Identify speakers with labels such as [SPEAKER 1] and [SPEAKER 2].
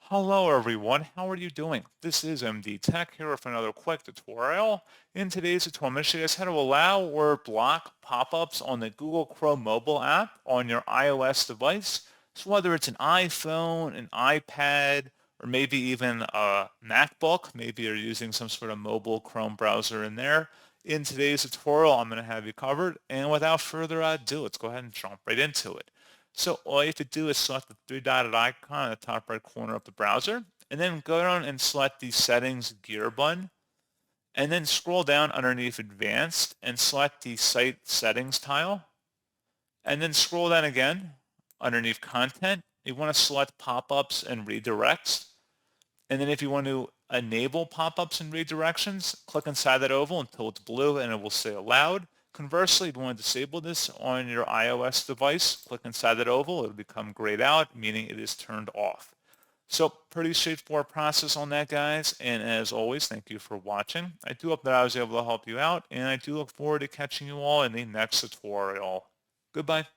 [SPEAKER 1] Hello everyone, how are you doing? This is MD Tech here with another quick tutorial. In today's tutorial, I'm going to show you guys how to allow or block pop-ups on the Google Chrome mobile app on your iOS device. So whether it's an iPhone, an iPad, or maybe even a MacBook, maybe you're using some sort of mobile Chrome browser in there. In today's tutorial, I'm going to have you covered. And without further ado, let's go ahead and jump right into it. So all you have to do is select the three-dotted icon at the top right corner of the browser, and then go down and select the Settings gear button, and then scroll down underneath Advanced and select the Site Settings tile, and then scroll down again underneath Content. You want to select pop-ups and redirects, and then if you want to enable pop-ups and redirections, click inside that oval until it's blue and it will say allowed. Conversely, if you want to disable this on your iOS device, click inside that oval. It'll become grayed out, meaning it is turned off. So pretty straightforward process on that, guys. And as always, thank you for watching. I do hope that I was able to help you out, and I do look forward to catching you all in the next tutorial. Goodbye.